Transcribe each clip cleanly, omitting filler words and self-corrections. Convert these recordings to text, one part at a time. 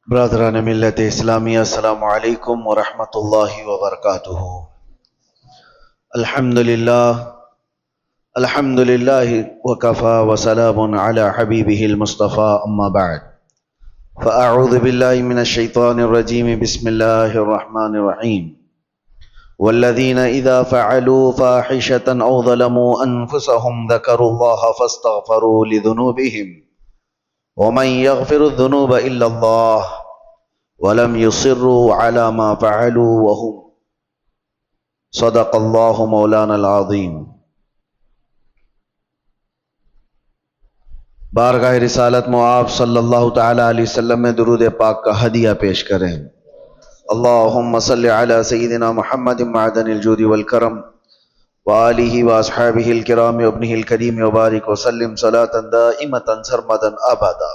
برادران ملت اسلامیہ، السلام علیکم ورحمۃ اللہ وبرکاتہ۔ الحمدللہ وکفا وسلام علی حبیبہ المصطفى، اما بعد فاعوذ باللہ من الشیطان الرجیم، بسم اللہ الرحمن الرحیم۔ والذین اذا فعلوا فاحشة او ظلموا انفسهم ذکروا اللہ فاستغفروا لذنوبہم ومن يغفر الذنوب الا اللہ ولم يصروا على ما فعلوا وهم صدق اللہ مولانا العظیم۔ بارگاہ رسالت میں آپ صلی اللہ تعالی علیہ وسلم میں درود پاک کا ہدیہ پیش کریں۔ اللہم صلی علی سیدنا محمد معدن الجود والکرم وآلہ واصحابہ الکرام وابنہ الکریم وبارک وسلم صلاۃ دائمۃ سرمدا ابدا۔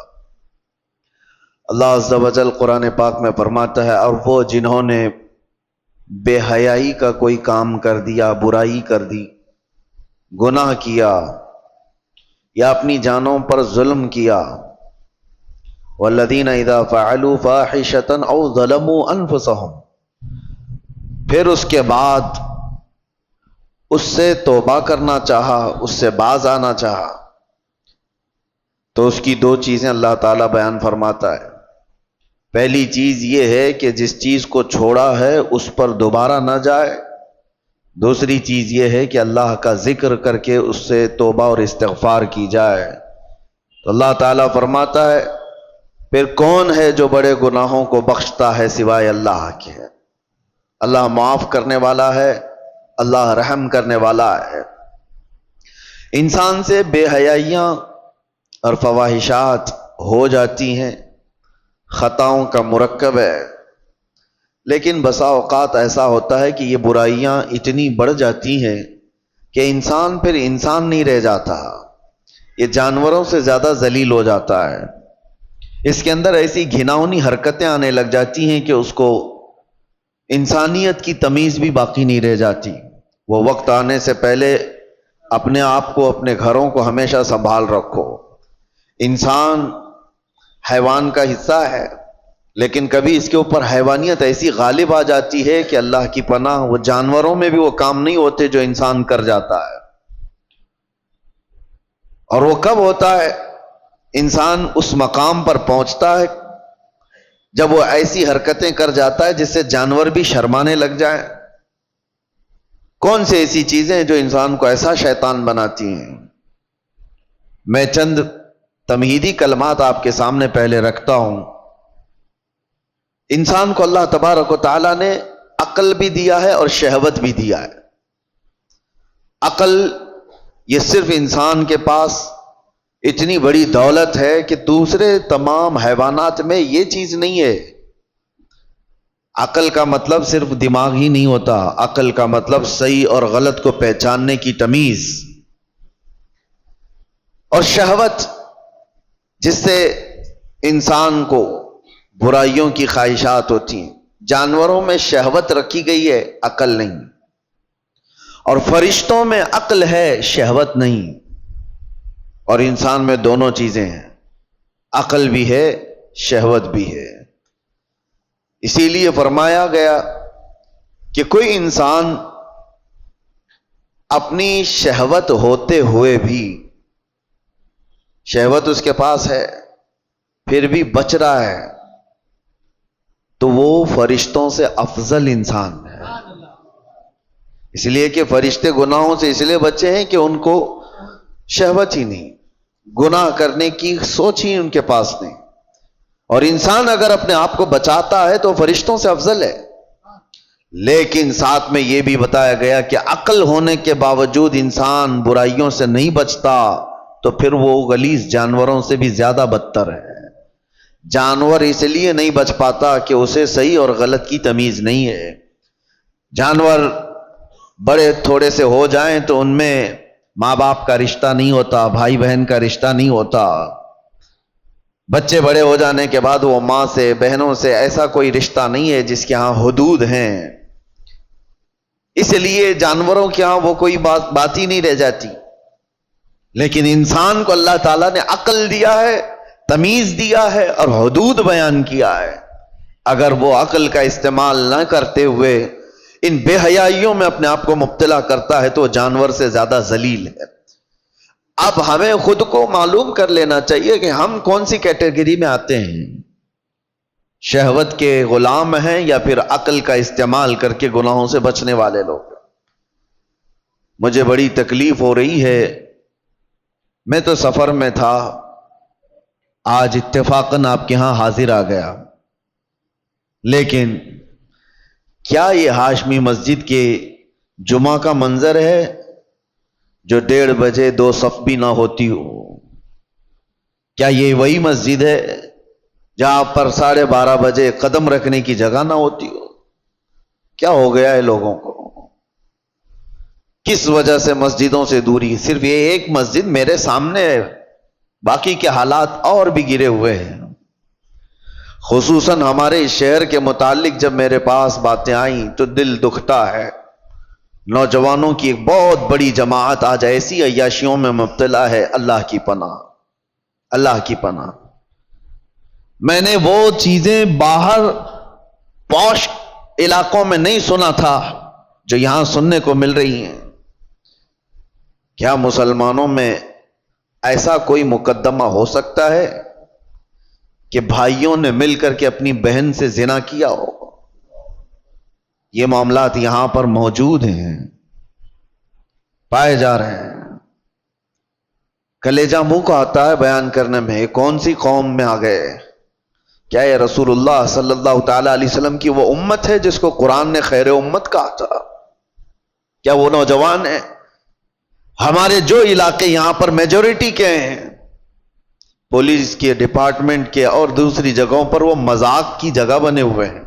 اللہ عز و جل قرآن پاک میں فرماتا ہے، اور وہ جنہوں نے بے حیائی کا کوئی کام کر دیا، برائی کر دی، گناہ کیا یا اپنی جانوں پر ظلم کیا، والذین اذا فعلوا فاحشة او ظلموا انفسهم، پھر اس کے بعد اس سے توبہ کرنا چاہا، اس سے باز آنا چاہا، تو اس کی دو چیزیں اللہ تعالیٰ بیان فرماتا ہے۔ پہلی چیز یہ ہے کہ جس چیز کو چھوڑا ہے اس پر دوبارہ نہ جائے۔ دوسری چیز یہ ہے کہ اللہ کا ذکر کر کے اس سے توبہ اور استغفار کی جائے۔ تو اللہ تعالیٰ فرماتا ہے، پھر کون ہے جو بڑے گناہوں کو بخشتا ہے سوائے اللہ کے؟ اللہ معاف کرنے والا ہے، اللہ رحم کرنے والا ہے۔ انسان سے بے حیائیاں اور فواحشات ہو جاتی ہیں، خطاؤں کا مرکب ہے، لیکن بسا اوقات ایسا ہوتا ہے کہ یہ برائیاں اتنی بڑھ جاتی ہیں کہ انسان پھر انسان نہیں رہ جاتا، یہ جانوروں سے زیادہ ذلیل ہو جاتا ہے۔ اس کے اندر ایسی گھناؤنی حرکتیں آنے لگ جاتی ہیں کہ اس کو انسانیت کی تمیز بھی باقی نہیں رہ جاتی۔ وہ وقت آنے سے پہلے اپنے آپ کو، اپنے گھروں کو ہمیشہ سنبھال رکھو۔ انسان حیوان کا حصہ ہے، لیکن کبھی اس کے اوپر حیوانیت ایسی غالب آ جاتی ہے کہ اللہ کی پناہ، وہ جانوروں میں بھی وہ کام نہیں ہوتے جو انسان کر جاتا ہے۔ اور وہ کب ہوتا ہے؟ انسان اس مقام پر پہنچتا ہے جب وہ ایسی حرکتیں کر جاتا ہے جس سے جانور بھی شرمانے لگ جائیں۔ کون سی ایسی چیزیں جو انسان کو ایسا شیطان بناتی ہیں؟ میں چند تمہیدی کلمات آپ کے سامنے پہلے رکھتا ہوں۔ انسان کو اللہ تبارک و تعالیٰ نے عقل بھی دیا ہے اور شہوت بھی دیا ہے۔ عقل یہ صرف انسان کے پاس اتنی بڑی دولت ہے کہ دوسرے تمام حیوانات میں یہ چیز نہیں ہے۔ عقل کا مطلب صرف دماغ ہی نہیں ہوتا، عقل کا مطلب صحیح اور غلط کو پہچاننے کی تمیز، اور شہوت جس سے انسان کو برائیوں کی خواہشات ہوتی ہیں۔ جانوروں میں شہوت رکھی گئی ہے، عقل نہیں، اور فرشتوں میں عقل ہے، شہوت نہیں، اور انسان میں دونوں چیزیں ہیں، عقل بھی ہے، شہوت بھی ہے۔ اسی لیے فرمایا گیا کہ کوئی انسان اپنی شہوت ہوتے ہوئے بھی، شہوت اس کے پاس ہے پھر بھی بچ رہا ہے، تو وہ فرشتوں سے افضل انسان ہے۔ اس لیے کہ فرشتے گناہوں سے اس لیے بچے ہیں کہ ان کو شہوت ہی نہیں، گناہ کرنے کی سوچ ہی ان کے پاس نہیں۔ اور انسان اگر اپنے آپ کو بچاتا ہے تو فرشتوں سے افضل ہے۔ لیکن ساتھ میں یہ بھی بتایا گیا کہ عقل ہونے کے باوجود انسان برائیوں سے نہیں بچتا تو پھر وہ غلیظ جانوروں سے بھی زیادہ بدتر ہے۔ جانور اس لیے نہیں بچ پاتا کہ اسے صحیح اور غلط کی تمیز نہیں ہے۔ جانور بڑے تھوڑے سے ہو جائیں تو ان میں ماں باپ کا رشتہ نہیں ہوتا، بھائی بہن کا رشتہ نہیں ہوتا۔ بچے بڑے ہو جانے کے بعد وہ ماں سے، بہنوں سے ایسا کوئی رشتہ نہیں ہے جس کے ہاں حدود ہیں۔ اس لیے جانوروں کے ہاں وہ کوئی بات ہی نہیں رہ جاتی۔ لیکن انسان کو اللہ تعالیٰ نے عقل دیا ہے تمیز دیا ہے اور حدود بیان کیا ہے. اگر وہ عقل کا استعمال نہ کرتے ہوئے ان بے حیائیوں میں اپنے آپ کو مبتلا کرتا ہے تو وہ جانور سے زیادہ ذلیل ہے. اب ہمیں خود کو معلوم کر لینا چاہیے کہ ہم کون سی کیٹیگری میں آتے ہیں. شہوت کے غلام ہیں یا پھر عقل کا استعمال کر کے گناہوں سے بچنے والے لوگ. مجھے بڑی تکلیف ہو رہی ہے. میں تو سفر میں تھا, آج اتفاقاً آپ کے ہاں حاضر آ گیا, لیکن کیا یہ ہاشمی مسجد کے جمعہ کا منظر ہے جو 1:30 بجے 2 صف بھی نہ ہوتی ہو؟ کیا یہ وہی مسجد ہے جہاں پر 12:30 بجے قدم رکھنے کی جگہ نہ ہوتی ہو؟ کیا ہو گیا ہے لوگوں کو؟ کس وجہ سے مسجدوں سے دوری؟ صرف یہ ایک مسجد میرے سامنے ہے, باقی کے حالات اور بھی گرے ہوئے ہیں. خصوصاً ہمارے شہر کے متعلق جب میرے پاس باتیں آئیں تو دل دکھتا ہے. نوجوانوں کی ایک بہت بڑی جماعت آج ایسی عیاشیوں میں مبتلا ہے. اللہ کی پناہ, اللہ کی پناہ. میں نے وہ چیزیں باہر پوش علاقوں میں نہیں سنا تھا جو یہاں سننے کو مل رہی ہیں. کیا مسلمانوں میں ایسا کوئی مقدمہ ہو سکتا ہے کہ بھائیوں نے مل کر کے اپنی بہن سے زنا کیا ہو؟ یہ معاملات یہاں پر موجود ہیں, پائے جا رہے ہیں. کلیجہ منہ کو آتا ہے بیان کرنے میں. کون سی قوم میں آ گئے؟ کیا یہ رسول اللہ صلی اللہ تعالی علیہ وسلم کی وہ امت ہے جس کو قرآن نے خیر امت کہا تھا؟ کیا وہ نوجوان ہیں؟ ہمارے جو علاقے یہاں پر میجورٹی کے ہیں, پولیس کے ڈپارٹمنٹ کے اور دوسری جگہوں پر وہ مذاق کی جگہ بنے ہوئے ہیں.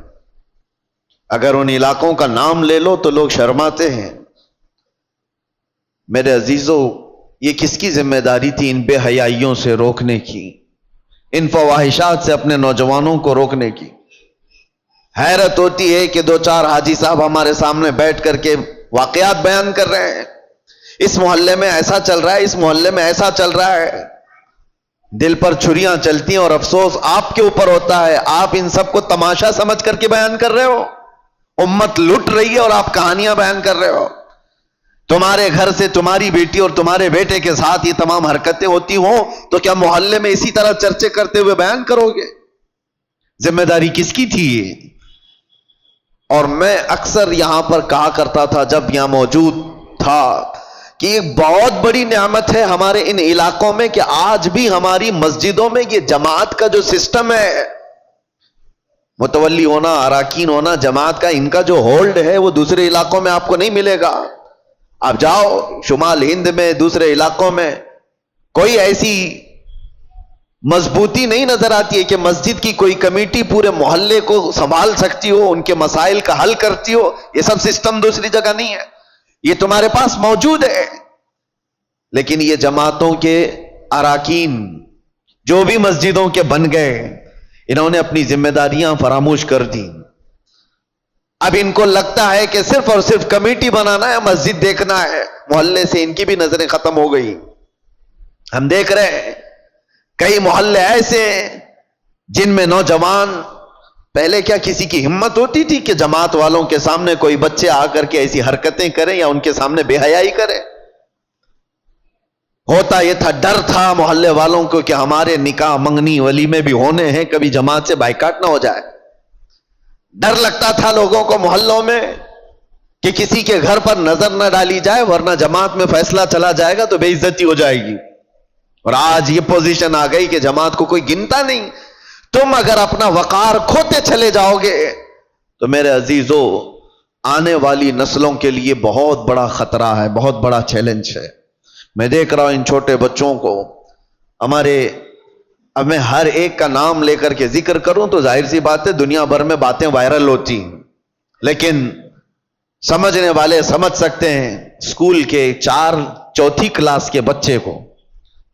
اگر ان علاقوں کا نام لے لو تو لوگ شرماتے ہیں. میرے عزیزو, یہ کس کی ذمہ داری تھی ان بے حیائیوں سے روکنے کی, ان فواہشات سے اپنے نوجوانوں کو روکنے کی؟ حیرت ہوتی ہے کہ 2-4 حاجی صاحب ہمارے سامنے بیٹھ کر کے واقعات بیان کر رہے ہیں. اس محلے میں ایسا چل رہا ہے, اس محلے میں ایسا چل رہا ہے. دل پر چھریاں چلتی ہیں اور افسوس آپ کے اوپر ہوتا ہے. آپ ان سب کو تماشا سمجھ کر کے بیان کر رہے ہو. امت لٹ رہی ہے اور آپ کہانیاں بیان کر رہے ہو. تمہارے گھر سے تمہاری بیٹی اور تمہارے بیٹے کے ساتھ یہ تمام حرکتیں ہوتی ہوں تو کیا محلے میں اسی طرح چرچے کرتے ہوئے بیان کرو گے؟ ذمہ داری کس کی تھی یہ؟ اور میں اکثر یہاں پر کہا کرتا تھا جب یہاں موجود تھا کہ ایک بہت بڑی نعمت ہے ہمارے ان علاقوں میں کہ آج بھی ہماری مسجدوں میں یہ جماعت کا جو سسٹم ہے, متولی ہونا, اراکین ہونا, جماعت کا ان کا جو ہولڈ ہے وہ دوسرے علاقوں میں آپ کو نہیں ملے گا. آپ جاؤ شمال ہند میں, دوسرے علاقوں میں, کوئی ایسی مضبوطی نہیں نظر آتی ہے کہ مسجد کی کوئی کمیٹی پورے محلے کو سنبھال سکتی ہو, ان کے مسائل کا حل کرتی ہو. یہ سب سسٹم دوسری جگہ نہیں ہے, یہ تمہارے پاس موجود ہے. لیکن یہ جماعتوں کے اراکین جو بھی مسجدوں کے بن گئے, انہوں نے اپنی ذمہ داریاں فراموش کر دی. اب ان کو لگتا ہے کہ صرف اور صرف کمیٹی بنانا ہے, مسجد دیکھنا ہے. محلے سے ان کی بھی نظریں ختم ہو گئی. ہم دیکھ رہے ہیں کئی محلے ایسے جن میں نوجوان, پہلے کیا کسی کی ہمت ہوتی تھی کہ جماعت والوں کے سامنے کوئی بچے آ کر کے ایسی حرکتیں کریں یا ان کے سامنے بے حیائی کریں؟ ہوتا یہ تھا, ڈر تھا محلے والوں کو کہ ہمارے نکاح منگنی ولیمے بھی ہونے ہیں, کبھی جماعت سے بائیکاٹ نہ ہو جائے. ڈر لگتا تھا لوگوں کو محلوں میں کہ کسی کے گھر پر نظر نہ ڈالی جائے ورنہ جماعت میں فیصلہ چلا جائے گا تو بے عزتی ہو جائے گی. اور آج یہ پوزیشن آ گئی کہ جماعت کو کوئی گنتا نہیں. تم اگر اپنا وقار کھوتے چلے جاؤ گے تو میرے عزیزو آنے والی نسلوں کے لیے بہت بڑا خطرہ ہے, بہت بڑا چیلنج ہے. میں دیکھ رہا ہوں ان چھوٹے بچوں کو ہمارے, اب میں ہر ایک کا نام لے کر کے ذکر کروں تو ظاہر سی بات ہے دنیا بھر میں باتیں وائرل ہوتی ہیں, لیکن سمجھنے والے سمجھ سکتے ہیں. اسکول کے 4 کلاس کے بچے کو,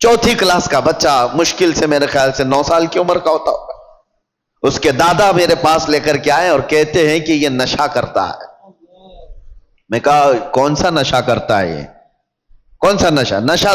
4 کلاس کا بچہ مشکل سے میرے خیال سے 9 سال کی عمر کا ہوتا ہوگا, اس کے دادا میرے پاس لے کر کے آئے اور کہتے ہیں کہ یہ نشہ کرتا ہے. میں کہا کون سا نشہ کرتا ہے یہ؟ کون سا نشہ؟ نشہ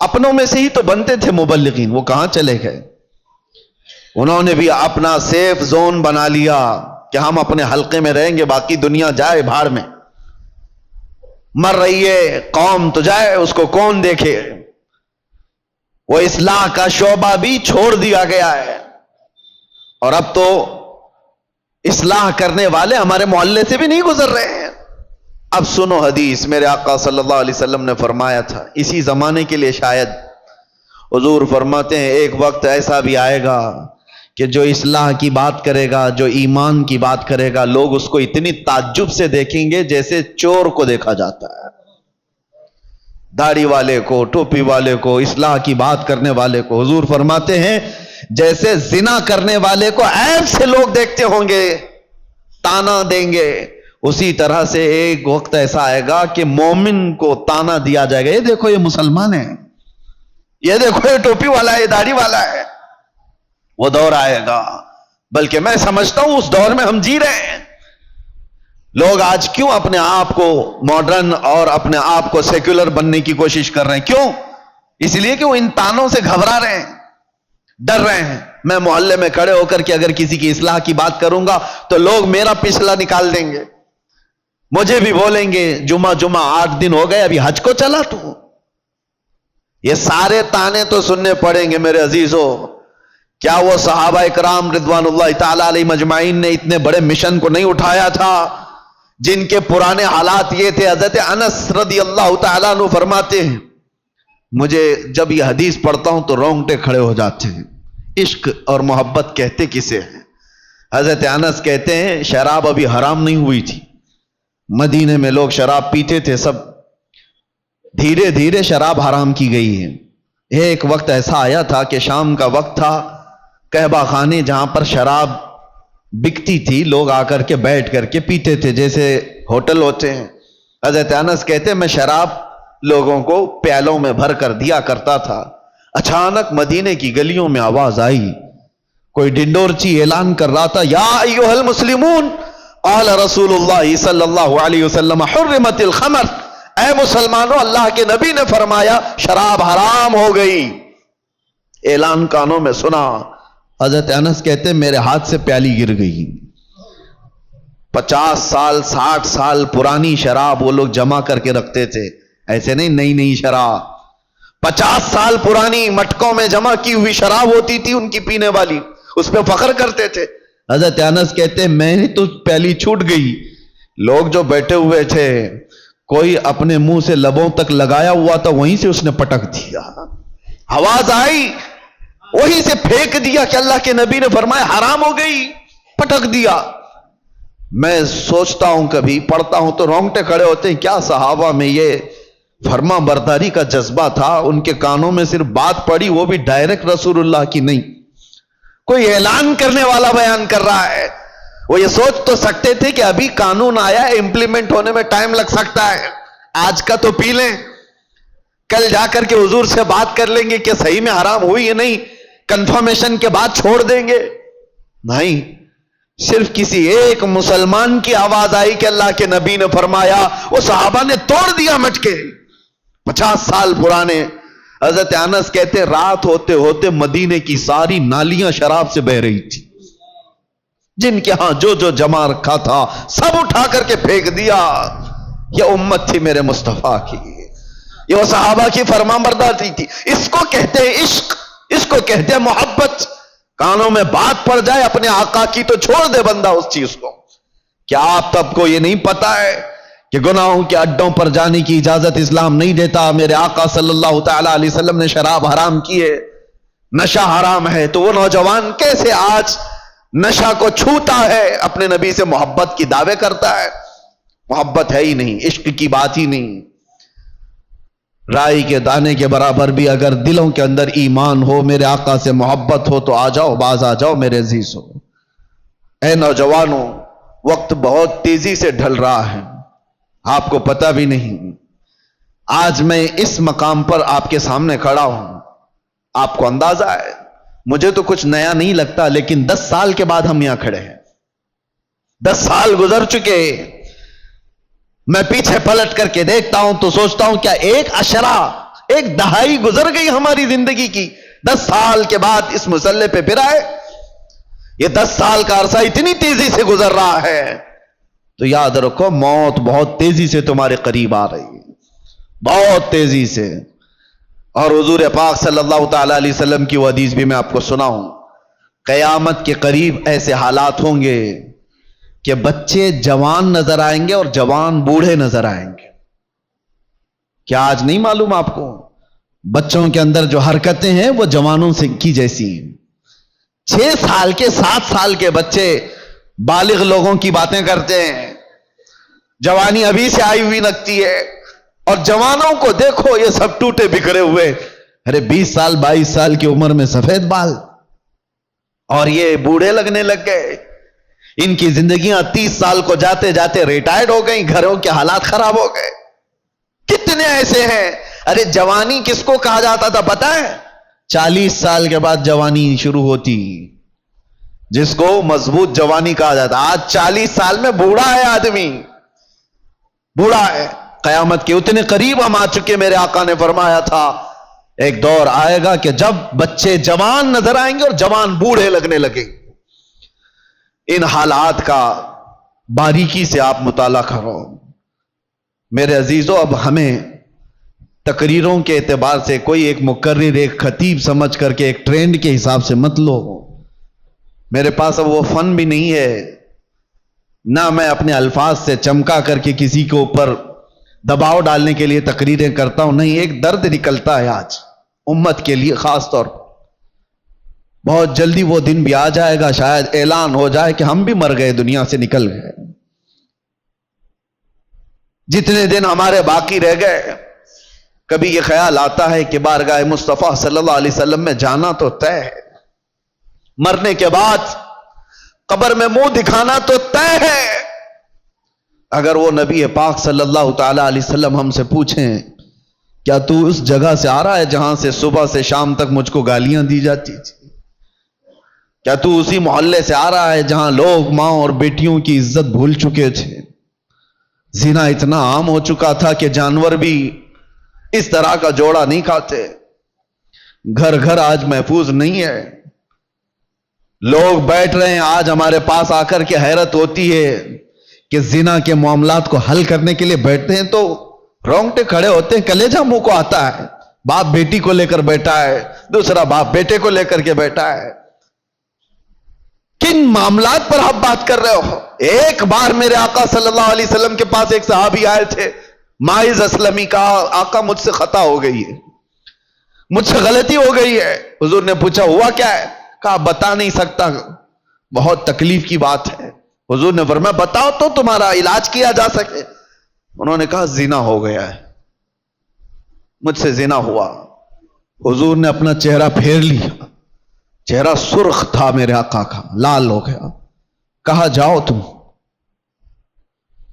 اپنوں میں سے ہی تو بنتے تھے مبلغین، وہ کہاں چلے گئے؟ انہوں نے بھی اپنا سیف زون بنا لیا کہ ہم اپنے حلقے میں رہیں گے، باقی دنیا جائے بھاڑ میں، مر رہی ہے قوم تو جائے، اس کو کون دیکھے۔ وہ اصلاح کا شعبہ بھی چھوڑ دیا گیا ہے، اور اب تو اصلاح کرنے والے ہمارے محلے سے بھی نہیں گزر رہے ہیں۔ اب سنو حدیث، میرے آقا صلی اللہ علیہ وسلم نے فرمایا تھا، اسی زمانے کے لیے شاید، حضور فرماتے ہیں ایک وقت ایسا بھی آئے گا کہ جو اصلاح کی بات کرے گا، جو ایمان کی بات کرے گا، لوگ اس کو اتنی تعجب سے دیکھیں گے جیسے چور کو دیکھا جاتا ہے۔ داڑھی والے کو، ٹوپی والے کو، اصلاح کی بات کرنے والے کو، حضور فرماتے ہیں جیسے زنا کرنے والے کو عیب سے لوگ دیکھتے ہوں گے، تانا دیں گے، اسی طرح سے ایک وقت ایسا آئے گا کہ مومن کو تانا دیا جائے گا، یہ دیکھو یہ مسلمان ہے، یہ دیکھو یہ ٹوپی والا ہے، یہ داڑھی والا ہے۔ وہ دور آئے گا، بلکہ میں سمجھتا ہوں اس دور میں ہم جی رہے ہیں۔ لوگ آج کیوں اپنے آپ کو ماڈرن اور اپنے آپ کو سیکولر بننے کی کوشش کر رہے ہیں؟ کیوں؟ اس لیے کہ وہ ان تانوں سے گھبرا رہے ہیں، ڈر رہے ہیں۔ میں محلے میں کھڑے ہو کر کے اگر کسی کی اصلاح کی بات کروں گا تو لوگ میرا پچھلا نکال دیں گے، مجھے بھی بولیں گے جمعہ 8 دن ہو گئے ابھی حج کو چلا تو۔ یہ سارے تانے تو سننے پڑیں گے میرے عزیزوں۔ کیا وہ صحابہ کرام رضوان اللہ تعالی علیہ مجمعین نے اتنے بڑے مشن کو نہیں اٹھایا تھا جن کے پرانے حالات یہ تھے؟ حضرت انس رضی اللہ تعالیٰ عنہ فرماتے ہیں مجھے جب یہ حدیث پڑھتا ہوں تو رونگٹے کھڑے ہو جاتے ہیں۔ عشق اور محبت کہتے کسے ہیں؟ حضرت انس کہتے ہیں شراب ابھی حرام نہیں ہوئی تھی، مدینے میں لوگ شراب پیتے تھے، سب دھیرے دھیرے شراب حرام کی گئی ہے۔ ایک وقت ایسا آیا تھا کہ شام کا وقت تھا، قہبہ خانے جہاں پر شراب بکتی تھی لوگ آ کر کے بیٹھ کر کے پیتے تھے جیسے ہوٹل ہوتے ہیں۔ حضرت انس کہتے ہیں میں شراب لوگوں کو پیالوں میں بھر کر دیا کرتا تھا۔ اچانک مدینے کی گلیوں میں آواز آئی، کوئی ڈنڈورچی اعلان کر رہا تھا یا ایھا المسلمون قال رسول اللہ صلی اللہ علیہ وسلم حرمت الخمر، اے مسلمانوں اللہ کے نبی نے فرمایا شراب حرام ہو گئی۔ اعلان کانوں میں سنا، حضرت انس کہتے ہیں میرے ہاتھ سے پیالی گر گئی۔ 50 سال 60 سال پرانی شراب وہ لوگ جمع کر کے رکھتے تھے، ایسے نہیں نئی شراب، 50 سال پرانی مٹکوں میں جمع کی ہوئی شراب ہوتی تھی ان کی پینے والی، اس پہ فخر کرتے تھے۔ حضرت انس کہتے ہیں میں نے تو پیالی چھوٹ گئی، لوگ جو بیٹھے ہوئے تھے کوئی اپنے منہ سے لبوں تک لگایا ہوا تھا وہیں سے اس نے پٹک دیا، آواز آئی وہیں سے پھینک دیا کہ اللہ کے نبی نے فرمایا حرام ہو گئی، پٹک دیا۔ میں سوچتا ہوں کبھی پڑھتا ہوں تو رونگٹے کھڑے ہوتے ہیں، کیا صحابہ میں یہ فرما برداری کا جذبہ تھا؟ ان کے کانوں میں صرف بات پڑی، وہ بھی ڈائریکٹ رسول اللہ کی نہیں، کوئی اعلان کرنے والا بیان کر رہا ہے۔ وہ یہ سوچ تو سکتے تھے کہ ابھی قانون آیا ہے، امپلیمنٹ ہونے میں ٹائم لگ سکتا ہے، آج کا تو پی لیں، کل جا کر کے حضور سے بات کر لیں گے کہ صحیح میں حرام ہوئی یا نہیں، کنفرمیشن کے بعد چھوڑ دیں گے۔ نہیں، صرف کسی ایک مسلمان کی آواز آئی کہ اللہ کے نبی نے فرمایا، وہ صحابہ نے توڑ دیا مٹکے 50 سال پرانے۔ حضرت انس کہتے رات ہوتے ہوتے مدینے کی ساری نالیاں شراب سے بہ رہی تھی، جن کے ہاں جو جمع رکھا تھا سب اٹھا کر کے پھینک دیا۔ یہ امت تھی میرے مصطفیٰ کی، یہ وہ صحابہ کی فرمانبرداری تھی۔ اس کو کہتے ہیں عشق، اس کو کہتے ہیں محبت۔ کانوں میں بات پڑ جائے اپنے آقا کی تو چھوڑ دے بندہ اس چیز کو۔ کیا آپ تب کو یہ نہیں پتا ہے کہ گناہوں کے اڈوں پر جانے کی اجازت اسلام نہیں دیتا؟ میرے آقا صلی اللہ تعالی علیہ وسلم نے شراب حرام کی ہے، نشہ حرام ہے، تو وہ نوجوان کیسے آج نشہ کو چھوتا ہے، اپنے نبی سے محبت کی دعوے کرتا ہے؟ محبت ہے ہی نہیں، عشق کی بات ہی نہیں۔ رائی کے دانے کے برابر بھی اگر دلوں کے اندر ایمان ہو، میرے آقا سے محبت ہو تو آ جاؤ، باز آ جاؤ میرے عزیز ہو۔ اے نوجوانوں، وقت بہت تیزی سے ڈھل رہا ہے، آپ کو پتہ بھی نہیں۔ آج میں اس مقام پر آپ کے سامنے کھڑا ہوں، آپ کو اندازہ ہے مجھے تو کچھ نیا نہیں لگتا، لیکن 10 سال کے بعد ہم یہاں کھڑے ہیں، 10 سال گزر چکے۔ میں پیچھے پلٹ کر کے دیکھتا ہوں تو سوچتا ہوں کیا ایک عشرہ ایک دہائی گزر گئی ہماری زندگی کی، 10 سال کے بعد اس مسئلے پہ پھر آئے. یہ 10 سال کا عرصہ اتنی تیزی سے گزر رہا ہے، تو یاد رکھو موت بہت تیزی سے تمہارے قریب آ رہی ہے، بہت تیزی سے. اور حضور پاک صلی اللہ تعالی علیہ وسلم کی وہ حدیث بھی میں آپ کو سناؤں، قیامت کے قریب ایسے حالات ہوں گے کہ بچے جوان نظر آئیں گے اور جوان بوڑھے نظر آئیں گے. کیا آج نہیں معلوم آپ کو؟ بچوں کے اندر جو حرکتیں ہیں وہ جوانوں سے کی جیسی ہیں. 6 سال کے 7 سال کے بچے بالغ لوگوں کی باتیں کرتے ہیں، جوانی ابھی سے آئی ہوئی لگتی ہے. اور جوانوں کو دیکھو یہ سب ٹوٹے بکھرے ہوئے، ارے 20 سال 22 سال کی عمر میں سفید بال، اور یہ بوڑھے لگنے لگ گئے. ان کی زندگیاں 30 سال کو جاتے جاتے ریٹائرڈ ہو گئیں، گھروں کے حالات خراب ہو گئے. کتنے ایسے ہیں. ارے جوانی کس کو کہا جاتا تھا پتہ ہے؟ 40 سال کے بعد جوانی شروع ہوتی، جس کو مضبوط جوانی کہا جاتا. آج 40 سال میں بوڑھا ہے آدمی، بوڑھا ہے. قیامت کے اتنے قریب ہم آ چکے. میرے آقا نے فرمایا تھا ایک دور آئے گا کہ جب بچے جوان نظر آئیں گے اور جوان بوڑھے لگنے لگیں. ان حالات کا باریکی سے آپ مطالعہ کرو میرے عزیزو. اب ہمیں تقریروں کے اعتبار سے کوئی ایک مقرر ایک خطیب سمجھ کر کے ایک ٹرینڈ کے حساب سے مت لو. میرے پاس اب وہ فن بھی نہیں ہے، نہ میں اپنے الفاظ سے چمکا کر کے کسی کے اوپر دباؤ ڈالنے کے لیے تقریریں کرتا ہوں. نہیں، ایک درد نکلتا ہے آج امت کے لیے خاص طور پر. بہت جلدی وہ دن بھی آ جائے گا، شاید اعلان ہو جائے کہ ہم بھی مر گئے، دنیا سے نکل گئے. جتنے دن ہمارے باقی رہ گئے، کبھی یہ خیال آتا ہے کہ بارگاہ مصطفیٰ صلی اللہ علیہ وسلم میں جانا تو طے ہے، مرنے کے بعد قبر میں منہ دکھانا تو طے ہے. اگر وہ نبی پاک صلی اللہ تعالی علیہ وسلم ہم سے پوچھیں کیا تو اس جگہ سے آ رہا ہے جہاں سے صبح سے شام تک مجھ کو گالیاں دی جاتی تھی؟ کیا تو اسی محلے سے آ رہا ہے جہاں لوگ ماں اور بیٹیوں کی عزت بھول چکے تھے؟ زنا اتنا عام ہو چکا تھا کہ جانور بھی اس طرح کا جوڑا نہیں کھاتے. گھر گھر آج محفوظ نہیں ہے. لوگ بیٹھ رہے ہیں آج ہمارے پاس آ کر کے حیرت ہوتی ہے کہ زنا کے معاملات کو حل کرنے کے لیے بیٹھتے ہیں تو رونگٹے کھڑے ہوتے ہیں، کلیجہ منہ کو آتا ہے. باپ بیٹی کو لے کر بیٹھا ہے، دوسرا باپ بیٹے کو لے کر کے بیٹھا ہے. کن معاملات پر آپ بات کر رہے ہو؟ ایک بار میرے آقا صلی اللہ علیہ وسلم کے پاس ایک صحابی آئے تھے، ماعز اسلمی. کہا آقا مجھ سے خطا ہو گئی ہے، مجھ سے غلطی ہو گئی ہے. حضور نے پوچھا ہوا کیا ہے؟ کہا بتا نہیں سکتا، بہت تکلیف کی بات ہے. حضور نے فرمایا بتاؤ تو تمہارا علاج کیا جا سکے. انہوں نے کہا زنا ہو گیا ہے، مجھ سے زنا ہوا. حضور نے اپنا چہرہ پھیر لیا، چہرہ سرخ تھا میرے آقا کا، لال ہو گیا. کہا جاؤ تم.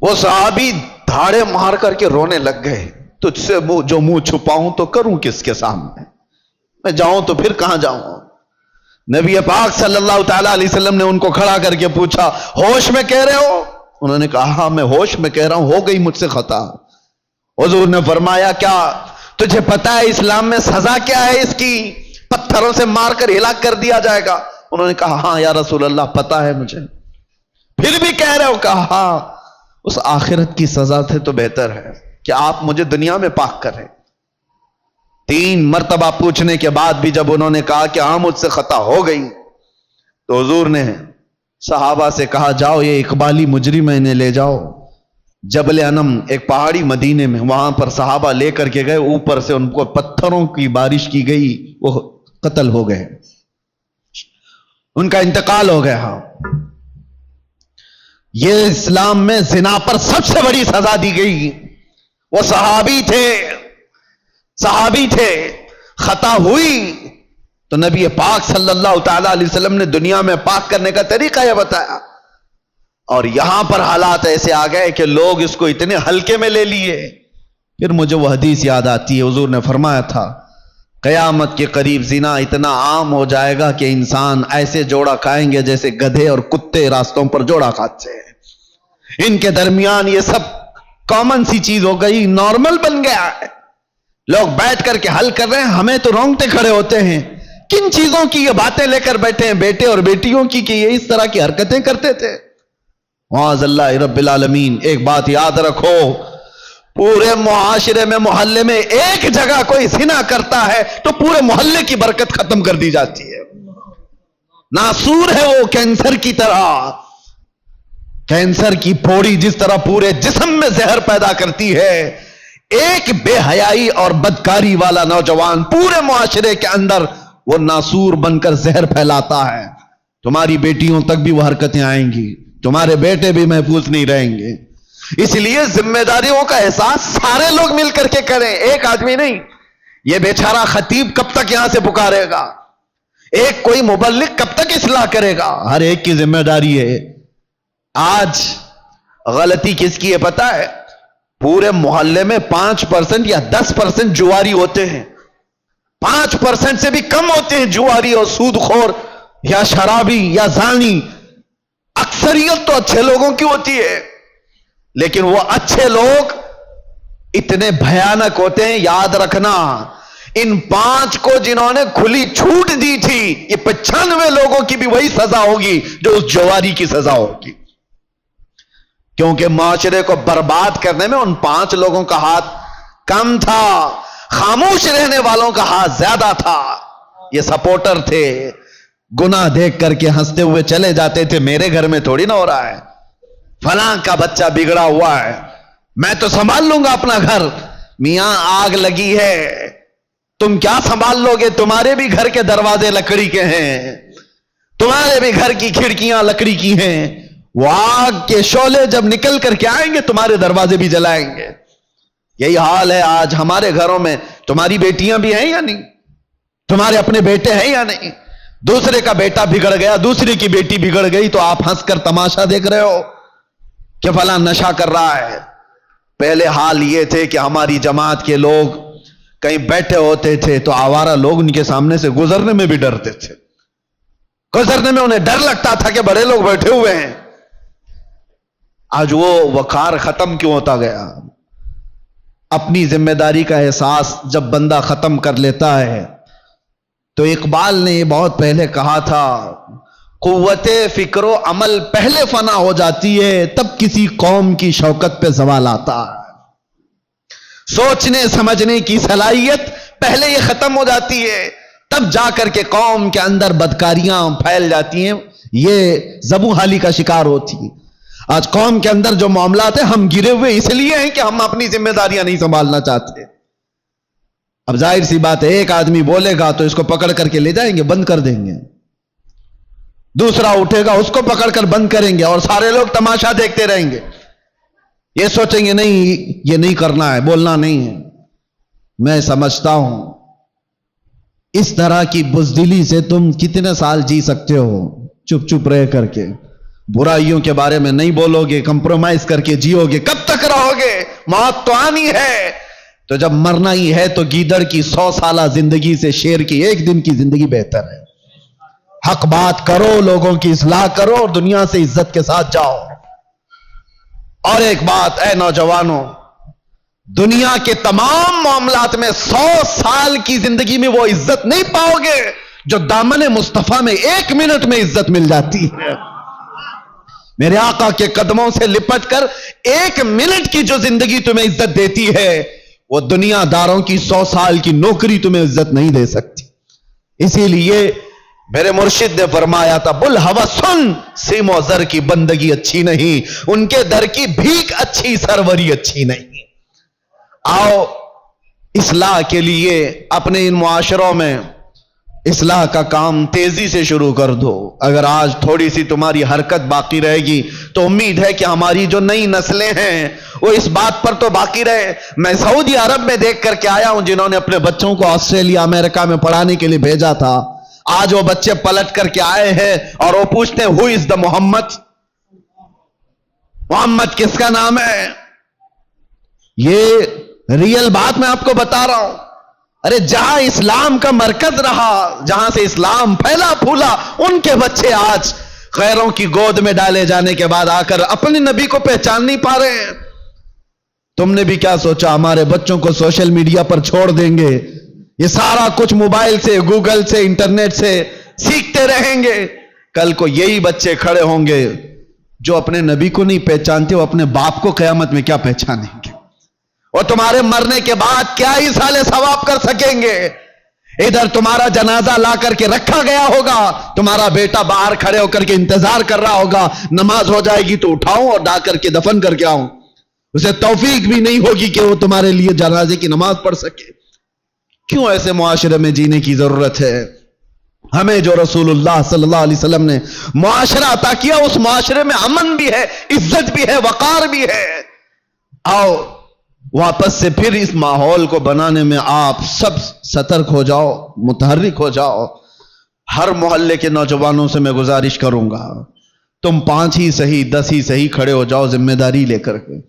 وہ صحابی دھاڑے مار کر کے رونے لگ گئے. تجھ سے جو منہ چھپاؤں تو کروں کس کے سامنے؟ میں جاؤں تو پھر کہاں جاؤں؟ نبی پاک صلی اللہ تعالی علیہ وسلم نے ان کو کھڑا کر کے پوچھا ہوش میں کہہ رہے ہو؟ انہوں نے کہا ہاں میں ہوش میں کہہ رہا ہوں، ہو گئی مجھ سے خطا. حضور نے فرمایا کیا تجھے پتا ہے اسلام میں سزا کیا ہے اس کی؟ پتھروں سے مار کر ہلاک کر دیا جائے گا. انہوں نے کہا ہاں یا رسول اللہ پتا ہے مجھے. پھر بھی کہہ رہے ہو؟ کہا ہاں، اس آخرت کی سزا سے تو بہتر ہے کہ آپ مجھے دنیا میں پاک کریں. 3 مرتبہ پوچھنے کے بعد بھی جب انہوں نے کہا کہ ہاں مجھ سے خطا ہو گئی، تو حضور نے صحابہ سے کہا جاؤ یہ اقبالی مجرم انہیں لے جاؤ جبل انم، ایک پہاڑی مدینے میں. وہاں پر صحابہ لے کر کے گئے، اوپر سے ان کو پتھروں کی بارش کی گئی، وہ قتل ہو گئے، ان کا انتقال ہو گیا. یہ اسلام میں زنا پر سب سے بڑی سزا دی گئی. وہ صحابی تھے، خطا ہوئی تو نبی پاک صلی اللہ تعالی علیہ وسلم نے دنیا میں پاک کرنے کا طریقہ یہ بتایا. اور یہاں پر حالات ایسے آ گئے کہ لوگ اس کو اتنے ہلکے میں لے لیے. پھر مجھے وہ حدیث یاد آتی ہے، حضور نے فرمایا تھا قیامت کے قریب زنا اتنا عام ہو جائے گا کہ انسان ایسے جوڑا کھائیں گے جیسے گدھے اور کتے راستوں پر جوڑا کھاتے ہیں. ان کے درمیان یہ سب کامن سی چیز ہو گئی، نارمل بن گیا ہے. لوگ بیٹھ کر کے حل کر رہے ہیں، ہمیں تو رونگٹے کھڑے ہوتے ہیں. کن چیزوں کی یہ باتیں لے کر بیٹھے ہیں بیٹے اور بیٹیوں کی کہ یہ اس طرح کی حرکتیں کرتے تھے. معاذ اللہ رب العالمین. ایک بات یاد رکھو، پورے معاشرے میں محلے میں ایک جگہ کوئی زنا کرتا ہے تو پورے محلے کی برکت ختم کر دی جاتی ہے. ناسور ہے وہ کینسر کی طرح. کینسر کی پھوڑی جس طرح پورے جسم میں زہر پیدا کرتی ہے، ایک بے حیائی اور بدکاری والا نوجوان پورے معاشرے کے اندر وہ ناسور بن کر زہر پھیلاتا ہے. تمہاری بیٹیوں تک بھی وہ حرکتیں آئیں گی، تمہارے بیٹے بھی محفوظ نہیں رہیں گے. اس لیے ذمہ داریوں کا احساس سارے لوگ مل کر کے کریں، ایک آدمی نہیں. یہ بیچارہ خطیب کب تک یہاں سے پکارے گا؟ ایک کوئی مبلغ کب تک اصلاح کرے گا؟ ہر ایک کی ذمہ داری ہے. آج غلطی کس کی ہے پتا ہے؟ پورے محلے میں 5% یا 10% جواری ہوتے ہیں. 5% سے بھی کم ہوتے ہیں جواری اور سود خور یا شرابی یا زانی. اکثریت تو اچھے لوگوں کی ہوتی ہے، لیکن وہ اچھے لوگ اتنے بھیانک ہوتے ہیں. یاد رکھنا، ان 5 کو جنہوں نے کھلی چھوٹ دی تھی، یہ 95 لوگوں کی بھی وہی سزا ہوگی جو اس جواری کی سزا ہوگی. کیونکہ معاشرے کو برباد کرنے میں ان 5 لوگوں کا ہاتھ کم تھا، خاموش رہنے والوں کا ہاتھ زیادہ تھا. یہ سپورٹر تھے، گناہ دیکھ کر کے ہنستے ہوئے چلے جاتے تھے. میرے گھر میں تھوڑی نہ ہو رہا ہے، فلاں کا بچہ بگڑا ہوا ہے، میں تو سنبھال لوں گا اپنا گھر. میاں آگ لگی ہے، تم کیا سنبھال لو گے؟ تمہارے بھی گھر کے دروازے لکڑی کے ہیں، تمہارے بھی گھر کی کھڑکیاں لکڑی کی ہیں. وہ آگ کے شعلے جب نکل کر کے آئیں گے تمہارے دروازے بھی جلائیں گے. یہی حال ہے آج ہمارے گھروں میں. تمہاری بیٹیاں بھی ہیں یا نہیں؟ تمہارے اپنے بیٹے ہیں یا نہیں؟ دوسرے کا بیٹا بگڑ گیا، دوسرے کی بیٹی بگڑ گئی تو آپ ہنس کر تماشا دیکھ رہے ہو کہ فلاں نشہ کر رہا ہے. پہلے حال یہ تھے کہ ہماری جماعت کے لوگ کہیں بیٹھے ہوتے تھے تو آوارہ لوگ ان کے سامنے سے گزرنے میں بھی ڈرتے تھے. گزرنے میں انہیں ڈر لگتا تھا کہ بڑے لوگ بیٹھے ہوئے ہیں. آج وہ وقار ختم کیوں ہوتا گیا؟ اپنی ذمہ داری کا احساس جب بندہ ختم کر لیتا ہے تو اقبال نے یہ بہت پہلے کہا تھا، قوت فکر و عمل پہلے فنا ہو جاتی ہے تب کسی قوم کی شوکت پہ زوال آتا ہے. سوچنے سمجھنے کی صلاحیت پہلے یہ ختم ہو جاتی ہے تب جا کر کے قوم کے اندر بدکاریاں پھیل جاتی ہیں، یہ زبوں حالی کا شکار ہوتی ہے. آج قوم کے اندر جو معاملات ہیں ہم گرے ہوئے اس لیے ہیں کہ ہم اپنی ذمہ داریاں نہیں سنبھالنا چاہتے. اب ظاہر سی بات ہے، ایک آدمی بولے گا تو اس کو پکڑ کر کے لے جائیں گے، بند کر دیں گے. دوسرا اٹھے گا اس کو پکڑ کر بند کریں گے اور سارے لوگ تماشا دیکھتے رہیں گے. یہ سوچیں گے نہیں یہ نہیں کرنا ہے، بولنا نہیں ہے. میں سمجھتا ہوں اس طرح کی بزدلی سے تم کتنے سال جی سکتے ہو؟ چپ چپ رہ کر کے برائیوں کے بارے میں نہیں بولو گے، کمپرومائز کر کے جیو گے، کب تک رہو گے؟ موت تو آنی ہے. تو جب مرنا ہی ہے تو گیدڑ کی 100 سالہ زندگی سے شیر کی 1 دن کی زندگی بہتر ہے. حق بات کرو، لوگوں کی اصلاح کرو اور دنیا سے عزت کے ساتھ جاؤ. اور ایک بات اے نوجوانوں، دنیا کے تمام معاملات میں 100 سال کی زندگی میں وہ عزت نہیں پاؤ گے جو دامن مصطفیٰ میں 1 منٹ میں عزت مل جاتی ہے. میرے آقا کے قدموں سے لپٹ کر 1 منٹ کی جو زندگی تمہیں عزت دیتی ہے وہ دنیا داروں کی 100 سال کی نوکری تمہیں عزت نہیں دے سکتی. اسی لیے میرے مرشد نے فرمایا تھا، بل ہوا سن سیم و زر کی بندگی اچھی نہیں، ان کے در کی بھیک اچھی سروری اچھی نہیں. آؤ اصلاح کے لیے اپنے ان معاشروں میں اصلاح کا کام تیزی سے شروع کر دو. اگر آج تھوڑی سی تمہاری حرکت باقی رہے گی تو امید ہے کہ ہماری جو نئی نسلیں ہیں وہ اس بات پر تو باقی رہے. میں سعودی عرب میں دیکھ کر کے آیا ہوں جنہوں نے اپنے بچوں کو آسٹریلیا امریکہ میں پڑھانے کے لیے بھیجا تھا. آج وہ بچے پلٹ کر کے آئے ہیں اور وہ پوچھتے ہیں ہو از دا محمد؟ محمد کس کا نام ہے؟ یہ ریئل بات میں آپ کو بتا رہا ہوں. ارے جہاں اسلام کا مرکز رہا، جہاں سے اسلام پھیلا پھولا، ان کے بچے آج غیروں کی گود میں ڈالے جانے کے بعد آ کر اپنے نبی کو پہچان نہیں پا رہے ہیں. تم نے بھی کیا سوچا ہمارے بچوں کو سوشل میڈیا پر چھوڑ دیں گے، یہ سارا کچھ موبائل سے، گوگل سے، انٹرنیٹ سے سیکھتے رہیں گے؟ کل کو یہی بچے کھڑے ہوں گے جو اپنے نبی کو نہیں پہچانتے، وہ اپنے باپ کو قیامت میں کیا پہچانیں گے؟ اور تمہارے مرنے کے بعد کیا ایصال ثواب کر سکیں گے؟ ادھر تمہارا جنازہ لا کر کے رکھا گیا ہوگا، تمہارا بیٹا باہر کھڑے ہو کر کے انتظار کر رہا ہوگا، نماز ہو جائے گی تو اٹھاؤں اور ڈا کر کے دفن کر کے آؤں، اسے توفیق بھی نہیں ہوگی کہ وہ تمہارے لیے جنازے کی نماز پڑھ سکے۔ کیوں ایسے معاشرے میں جینے کی ضرورت ہے؟ ہمیں جو رسول اللہ صلی اللہ علیہ وسلم نے معاشرہ عطا کیا، اس معاشرے میں امن بھی ہے، عزت بھی ہے، وقار بھی ہے۔ آؤ واپس سے پھر اس ماحول کو بنانے میں آپ سب سترک ہو جاؤ، متحرک ہو جاؤ۔ ہر محلے کے نوجوانوں سے میں گزارش کروں گا، تم 5 ہی صحیح 10 ہی صحیح کھڑے ہو جاؤ ذمہ داری لے کر کے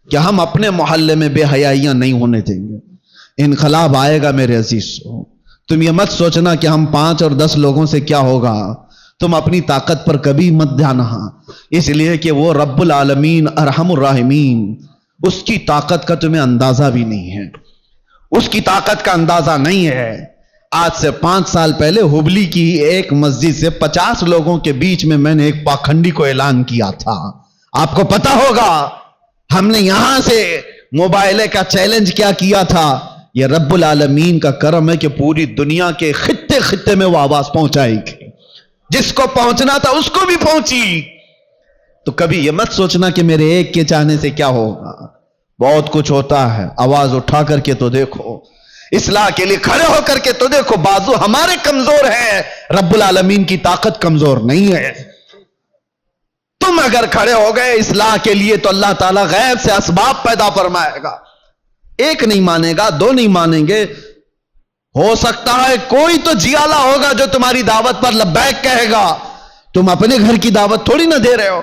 کہ ہم اپنے محلے میں بے حیائیاں نہیں ہونے دیں گے۔ انقلاب آئے گا میرے عزیزو۔ تم یہ مت سوچنا کہ ہم 5 اور 10 لوگوں سے کیا ہوگا، تم اپنی طاقت پر کبھی مت جانا، اس لیے کہ وہ رب العالمین ارحم الراحمین، اس کی طاقت کا تمہیں اندازہ بھی نہیں ہے، اس کی طاقت کا اندازہ نہیں ہے۔ آج سے 5 سال پہلے ہبلی کی ایک مسجد سے 50 لوگوں کے بیچ میں نے ایک پاکھنڈی کو اعلان کیا تھا، آپ کو پتا ہوگا۔ ہم نے یہاں سے موبائلے کا چیلنج کیا کیا تھا؟ یہ رب العالمین کا کرم ہے کہ پوری دنیا کے خطے خطے میں وہ آواز پہنچائے گی، جس کو پہنچنا تھا اس کو بھی پہنچی۔ تو کبھی یہ مت سوچنا کہ میرے ایک کے چاہنے سے کیا ہوگا، بہت کچھ ہوتا ہے۔ آواز اٹھا کر کے تو دیکھو، اصلاح کے لیے کھڑے ہو کر کے تو دیکھو۔ بازو ہمارے کمزور ہیں، رب العالمین کی طاقت کمزور نہیں ہے۔ تم اگر کھڑے ہو گئے اصلاح کے لیے تو اللہ تعالیٰ غیب سے اسباب پیدا فرمائے گا۔ ایک نہیں مانے گا، 2 نہیں مانیں گے، ہو سکتا ہے کوئی تو جیالا ہوگا جو تمہاری دعوت پر لبیک کہے گا۔ تم اپنے گھر کی دعوت تھوڑی نہ دے رہے ہو۔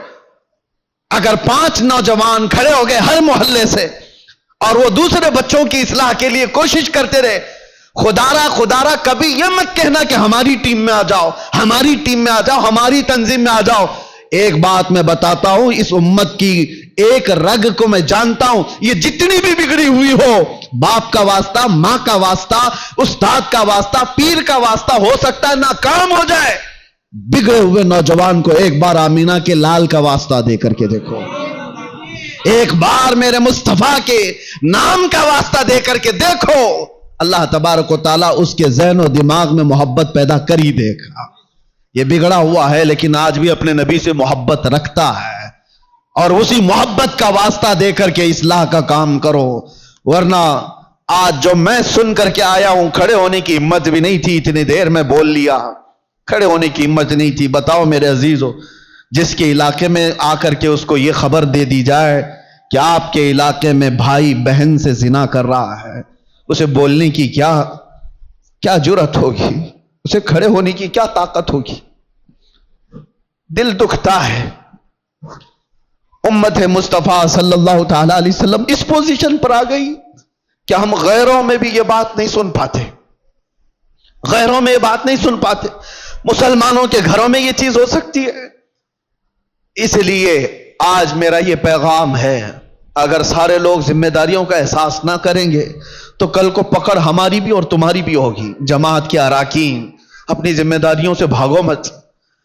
اگر 5 نوجوان کھڑے ہو گئے ہر محلے سے اور وہ دوسرے بچوں کی اصلاح کے لیے کوشش کرتے رہے، خدارا کبھی یہ مت کہنا کہ ہماری ٹیم میں آ جاؤ، ہماری ٹیم میں آ جاؤ، ہماری تنظیم میں آ جاؤ۔ ایک بات میں بتاتا ہوں، اس امت کی ایک رگ کو میں جانتا ہوں، یہ جتنی بھی بگڑی ہوئی ہو، باپ کا واسطہ، ماں کا واسطہ، استاد کا واسطہ، پیر کا واسطہ، ہو سکتا ہے ناکام ہو جائے۔ بگڑے ہوئے نوجوان کو ایک بار آمینہ کے لال کا واسطہ دے کر کے دیکھو، ایک بار میرے مصطفیٰ کے نام کا واسطہ دے کر کے دیکھو، اللہ تبارک و تعالیٰ اس کے ذہن و دماغ میں محبت پیدا کر ہی دے گا۔ یہ بگڑا ہوا ہے لیکن آج بھی اپنے نبی سے محبت رکھتا ہے، اور اسی محبت کا واسطہ دے کر کے اصلاح کا کام کرو۔ ورنہ آج جو میں سن کر کے آیا ہوں، کھڑے ہونے کی ہمت بھی نہیں تھی، اتنی دیر میں بول لیا، کھڑے ہونے کی ہمت نہیں تھی۔ بتاؤ میرے عزیزو، جس کے علاقے میں آ کر کے اس کو یہ خبر دے دی جائے کہ آپ کے علاقے میں بھائی بہن سے زنا کر رہا ہے، اسے بولنے کی کیا جرأت ہوگی، اسے کھڑے ہونے کی کیا طاقت ہوگی؟ دل دکھتا ہے۔ امت مصطفیٰ صلی اللہ تعالی علیہ وسلم اس پوزیشن پر آ گئی کہ ہم غیروں میں بھی یہ بات نہیں سن پاتے، غیروں میں یہ بات نہیں سن پاتے۔ مسلمانوں کے گھروں میں یہ چیز ہو سکتی ہے۔ اس لیے آج میرا یہ پیغام ہے، اگر سارے لوگ ذمہ داریوں کا احساس نہ کریں گے تو کل کو پکڑ ہماری بھی اور تمہاری بھی ہوگی۔ جماعت کے اراکین، اپنی ذمہ داریوں سے بھاگو مت۔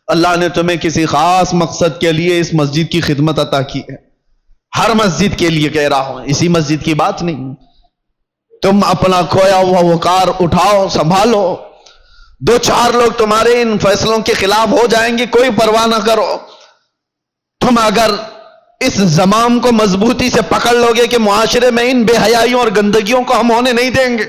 اللہ نے تمہیں کسی خاص مقصد کے لیے اس مسجد کی خدمت عطا کی ہے، ہر مسجد کے لیے کہہ رہا ہوں، اسی مسجد کی بات نہیں۔ تم اپنا کھویا ہوا وقار اٹھاؤ، سنبھالو۔ 2-4 لوگ تمہارے ان فیصلوں کے خلاف ہو جائیں گے، کوئی پرواہ نہ کرو۔ تم اگر اس زمام کو مضبوطی سے پکڑ لو گے کہ معاشرے میں ان بے حیائیوں اور گندگیوں کو ہم ہونے نہیں دیں گے،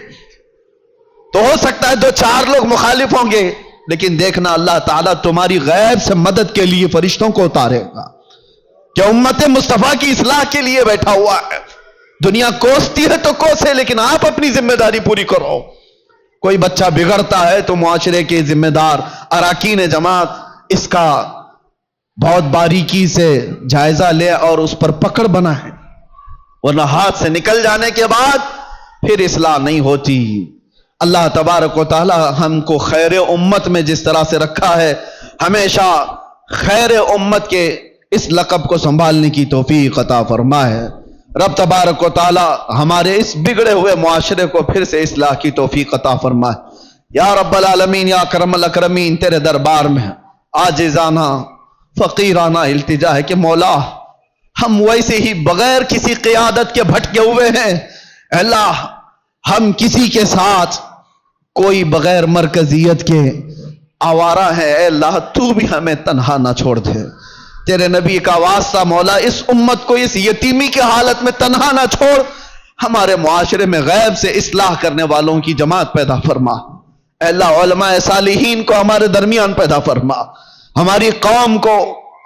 تو ہو سکتا ہے 2-4 لوگ مخالف ہوں گے، لیکن دیکھنا اللہ تعالیٰ تمہاری غیب سے مدد کے لیے فرشتوں کو اتارے گا کہ امت مصطفیٰ کی اصلاح کے لیے بیٹھا ہوا ہے۔ دنیا کوستی ہے تو کوسے، لیکن آپ اپنی ذمہ داری پوری کرو۔ کوئی بچہ بگڑتا ہے تو معاشرے کے ذمہ دار اراکین جماعت اس کا بہت باریکی سے جائزہ لے اور اس پر پکڑ بنا ہے، ورنہ ہاتھ سے نکل جانے کے بعد پھر اصلاح نہیں ہوتی۔ اللہ تبارک و تعالی ہم کو خیر امت میں جس طرح سے رکھا ہے، ہمیشہ خیر امت کے اس لقب کو سنبھالنے کی توفیق عطا فرمائے۔ رب تبارک و تعالی ہمارے اس بگڑے ہوئے معاشرے کو پھر سے اصلاح کی توفیق عطا فرمائے. یا رب العالمین، یا اکرم الاکرمین، تیرے دربار میں عاجزانہ فقیرانہ التجا ہے کہ مولا ہم ویسے ہی بغیر کسی قیادت کے بھٹکے ہوئے ہیں. اللہ ہم کسی کے ساتھ کوئی بغیر مرکزیت کے آوارہ ہے. اے اللہ تو بھی ہمیں تنہا نہ چھوڑ دے. تیرے نبی کا واسطہ مولا اس امت کو اس یتیمی کی حالت میں تنہا نہ چھوڑ. ہمارے معاشرے میں غیب سے اصلاح کرنے والوں کی جماعت پیدا فرما. اے اللہ علماء صالحین کو ہمارے درمیان پیدا فرما. ہماری قوم کو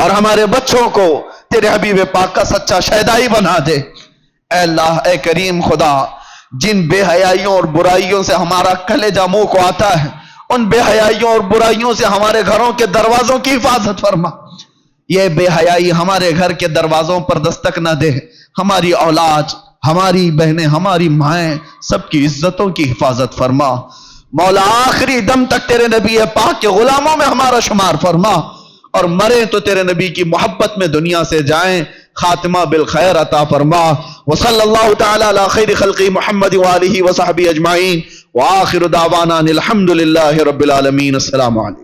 اور ہمارے بچوں کو تیرے حبیب پاک کا سچا شہدائی بنا دے. اے اللہ اے کریم خدا، جن بے حیائیوں اور برائیوں سے ہمارا کلیجہ منہ کو آتا ہے، ان بے حیائیوں اور برائیوں سے ہمارے گھروں کے دروازوں کی حفاظت فرما. یہ بے حیائی ہمارے گھر کے دروازوں پر دستک نہ دے. ہماری اولاد، ہماری بہنیں، ہماری مائیں، سب کی عزتوں کی حفاظت فرما. مولا آخری دم تک تیرے نبی پاک کے غلاموں میں ہمارا شمار فرما، اور مرے تو تیرے نبی کی محبت میں دنیا سے جائیں. خاتمہ بالخیر عطا فرما. وصلی اللہ تعالی علی خیر خلقی محمد وآلہ وصحبہ اجمعین، وآخر دعوانا الحمد للہ رب العالمین. السلام علیکم.